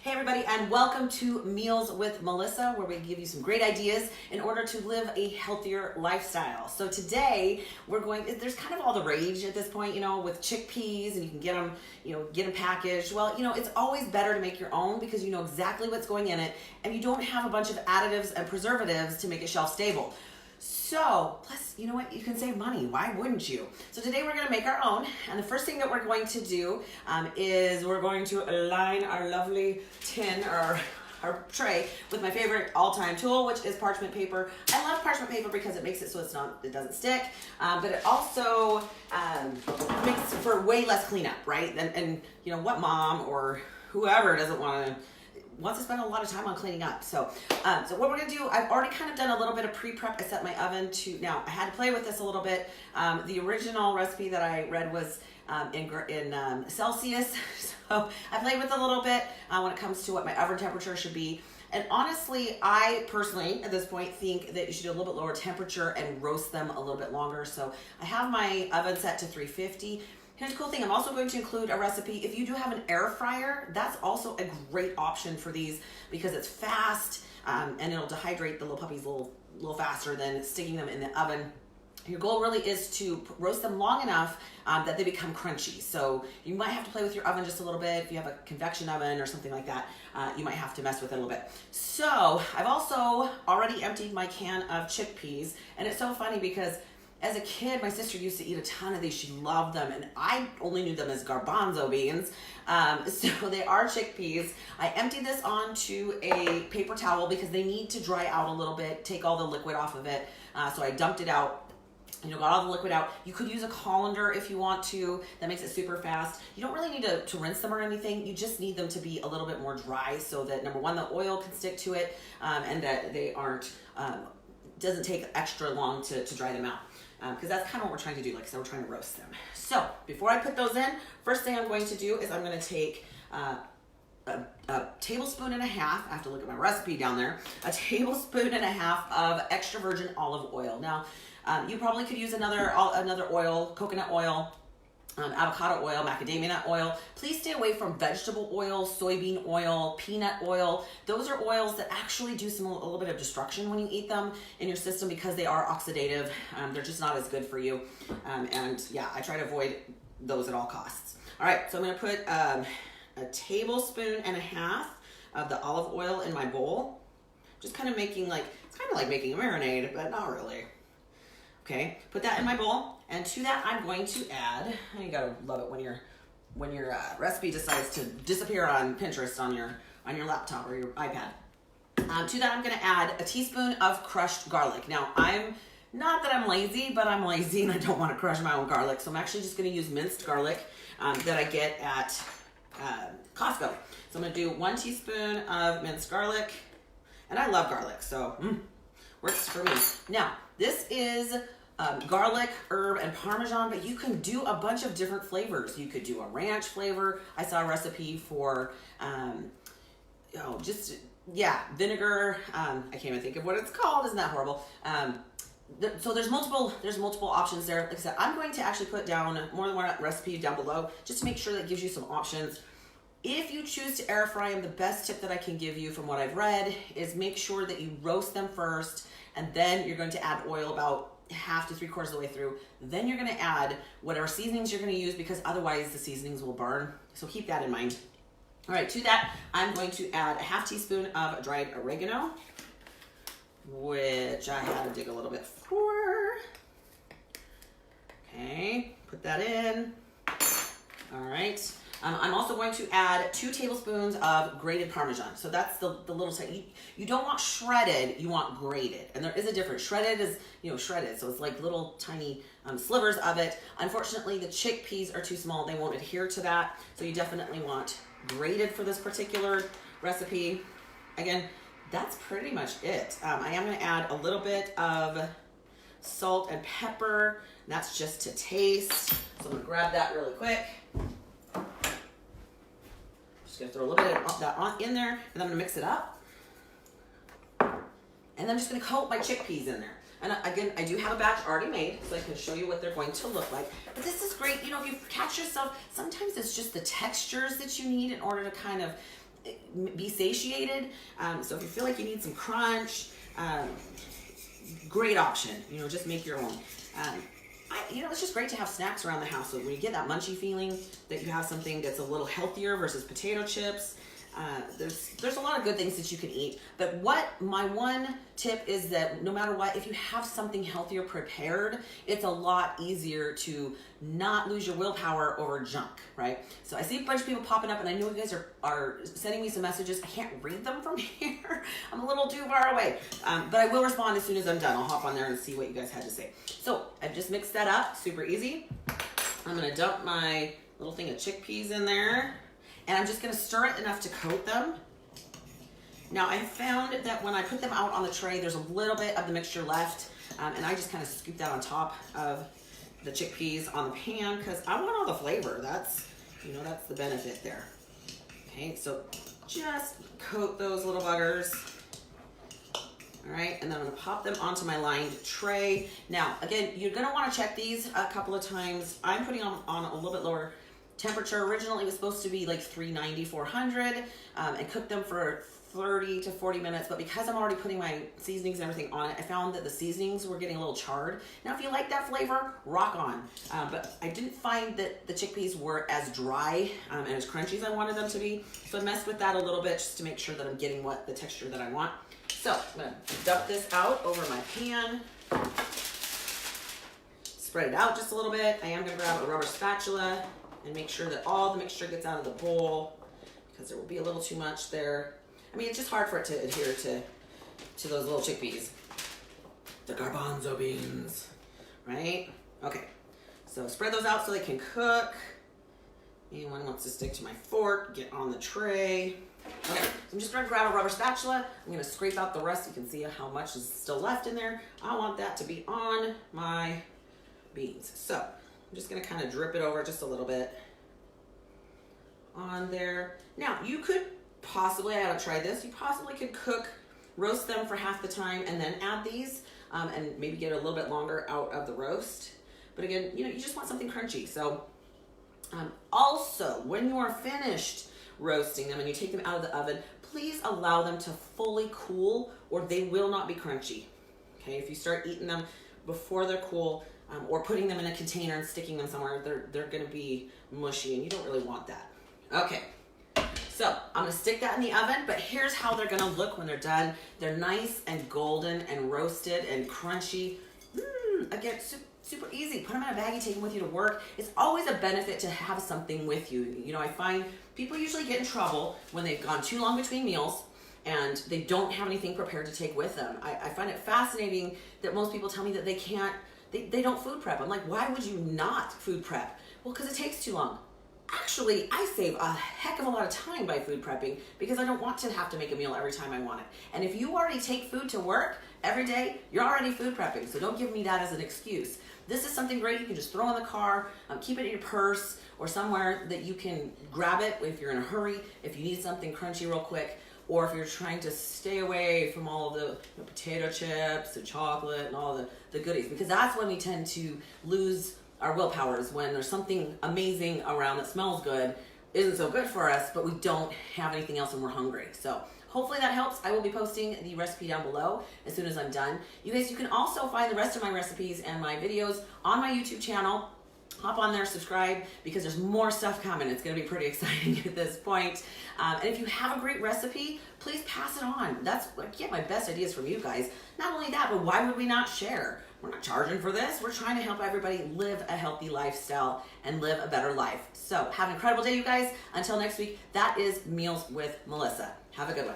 Hey everybody, and welcome to Meals with Melissa, where we give you some great ideas in order to live a healthier lifestyle. So today there's kind of all the rage at this point, with chickpeas, and you can get them, get them packaged. Well, it's always better to make your own because you know exactly what's going in it, and you don't have a bunch of additives and preservatives to make it shelf stable. So, plus, you know what? You can save money. Why wouldn't you? So today we're going to make our own. And the first thing that we're going to do is we're going to align our lovely tin or our tray with my favorite all-time tool, which is parchment paper. I love parchment paper because it makes it so it doesn't stick, but it also makes for way less cleanup, right? And what mom or whoever wants to spend a lot of time on cleaning up. So what we're gonna do, I've already kind of done a little bit of pre-prep. I set my oven to, now I had to play with this a little bit. The original recipe that I read was in Celsius. So I played with a little bit when it comes to what my oven temperature should be. And honestly, I personally, at this point, think that you should do a little bit lower temperature and roast them a little bit longer. So I have my oven set to 350. Here's the cool thing, I'm also going to include a recipe. If you do have an air fryer, that's also a great option for these because it's fast and it'll dehydrate the little puppies a little faster than sticking them in the oven. Your goal really is to roast them long enough that they become crunchy. So you might have to play with your oven just a little bit. If you have a convection oven or something like that, you might have to mess with it a little bit. So I've also already emptied my can of chickpeas, and it's so funny because as a kid, my sister used to eat a ton of these. She loved them, and I only knew them as garbanzo beans. So they are chickpeas. I emptied this onto a paper towel because they need to dry out a little bit, take all the liquid off of it. So I dumped it out. Got all the liquid out. You could use a colander if you want to. That makes it super fast. You don't really need to rinse them or anything. You just need them to be a little bit more dry so that, number one, the oil can stick to it, and that they doesn't take extra long to dry them out. Because that's kind of what we're trying to do. Like I said, we're trying to roast them. So before I put those in, first thing I'm going to do is I'm going to take a tablespoon and a half. I have to look at my recipe down there. A tablespoon and a half of extra virgin olive oil. Now, you probably could use another oil, coconut oil, avocado oil, macadamia nut oil. Please stay away from vegetable oil, soybean oil, peanut oil. Those are oils that actually do a little bit of destruction when you eat them in your system because they are oxidative. They're just not as good for you. And yeah, I try to avoid those at all costs. All right, so I'm gonna put a tablespoon and a half of the olive oil in my bowl. Just kind of making it's kind of like making a marinade, but not really. Okay, put that in my bowl, and to that I'm going to add, you gotta love it when your recipe decides to disappear on Pinterest on your laptop or your iPad. To that I'm gonna add a teaspoon of crushed garlic. Now not that I'm lazy, but I'm lazy and I don't wanna crush my own garlic, so I'm actually just gonna use minced garlic that I get at Costco. So I'm gonna do 1 teaspoon of minced garlic, and I love garlic, so works for me. Now, this is garlic, herb, and Parmesan, but you can do a bunch of different flavors. You could do a ranch flavor. I saw a recipe for, vinegar. I can't even think of what it's called. Isn't that horrible? So there's multiple options there. Like I said, I'm going to actually put down more than one recipe down below just to make sure that it gives you some options. If you choose to air fry them, the best tip that I can give you from what I've read is make sure that you roast them first, and then you're going to add oil about half to 3/4 of the way through. Then you're going to add whatever seasonings you're going to use because otherwise the seasonings will burn. So keep that in mind. All right, to that, I'm going to add a ½ teaspoon of dried oregano, which I had to dig a little bit for. Okay, put that in. All right. I'm also going to add 2 tablespoons of grated Parmesan. So that's the little type. You don't want shredded, you want grated. And there is a difference. Shredded is, shredded. So it's like little tiny slivers of it. Unfortunately, the chickpeas are too small. They won't adhere to that. So you definitely want grated for this particular recipe. Again, that's pretty much it. I am going to add a little bit of salt and pepper. And that's just to taste. So I'm going to grab that really quick. Gonna throw a little bit of that in there, and I'm gonna mix it up. And I'm just gonna coat my chickpeas in there. And again, I do have a batch already made, so I can show you what they're going to look like. But this is great, if you catch yourself, sometimes it's just the textures that you need in order to kind of be satiated. So if you feel like you need some crunch, great option. You know, just make your own. It's just great to have snacks around the house. So when you get that munchy feeling that you have something that's a little healthier versus potato chips, there's a lot of good things that you can eat. But what my one tip is that no matter what, if you have something healthier prepared, it's a lot easier to not lose your willpower over junk, right? So I see a bunch of people popping up, and I know you guys are sending me some messages. I can't read them from here. I'm a little too far away. But I will respond as soon as I'm done. I'll hop on there and see what you guys had to say. So I've just mixed that up, super easy. I'm gonna dump my little thing of chickpeas in there. And I'm just gonna stir it enough to coat them. Now I found that when I put them out on the tray, there's a little bit of the mixture left. And I just kind of scoop that on top of the chickpeas on the pan because I want all the flavor. That's the benefit there. Okay, so just coat those little buggers. All right, and then I'm gonna pop them onto my lined tray. Now, again, you're gonna wanna check these a couple of times. I'm putting on a little bit lower temperature. Originally, it was supposed to be like 390, 400, and cook them for 30 to 40 minutes. But because I'm already putting my seasonings and everything on it, I found that the seasonings were getting a little charred. Now, if you like that flavor, rock on. But I didn't find that the chickpeas were as dry and as crunchy as I wanted them to be. So I messed with that a little bit just to make sure that I'm getting the texture that I want. So I'm gonna dump this out over my pan. Spread it out just a little bit. I am gonna grab a rubber spatula and make sure that all the mixture gets out of the bowl because there will be a little too much there. I mean, it's just hard for it to adhere to those little chickpeas. The garbanzo beans, right? Okay, so spread those out so they can cook. Anyone wants to stick to my fork, get on the tray. Okay, so I'm just gonna grab a rubber spatula. I'm gonna scrape out the rest. You can see how much is still left in there. I want that to be on my beans. So I'm just gonna kind of drip it over just a little bit on there. Now, you could possibly, I haven't tried this, you possibly could roast them for half the time and then add these and maybe get a little bit longer out of the roast. But again, you just want something crunchy. So also, when you are finished roasting them and you take them out of the oven, please allow them to fully cool or they will not be crunchy. Okay, if you start eating them before they're cool, or putting them in a container and sticking them somewhere, they're gonna be mushy and you don't really want that. Okay, so I'm gonna stick that in the oven, but here's how they're gonna look when they're done. They're nice and golden and roasted and crunchy. Again, super easy. Put them in a baggie, take them with you to work. It's always a benefit to have something with you. I find people usually get in trouble when they've gone too long between meals and they don't have anything prepared to take with them. I find it fascinating that most people tell me that they don't food prep. I'm like, why would you not food prep? Well, because it takes too long. Actually, I save a heck of a lot of time by food prepping because I don't want to have to make a meal every time I want it. And if you already take food to work every day, you're already food prepping. So don't give me that as an excuse. This is something great you can just throw in the car, keep it in your purse or somewhere that you can grab it if you're in a hurry, if you need something crunchy real quick, or if you're trying to stay away from all of the potato chips and chocolate and all the goodies, because that's when we tend to lose our willpowers, when there's something amazing around that smells good, isn't so good for us, but we don't have anything else and we're hungry. So hopefully that helps. I will be posting the recipe down below as soon as I'm done. You guys, you can also find the rest of my recipes and my videos on my YouTube channel. Hop on there, subscribe, because there's more stuff coming. It's gonna be pretty exciting at this point. And if you have a great recipe, please pass it on. I get my best ideas from you guys. Not only that, but why would we not share? We're not charging for this. We're trying to help everybody live a healthy lifestyle and live a better life. So have an incredible day, you guys. Until next week, that is Meals with Melissa. Have a good one.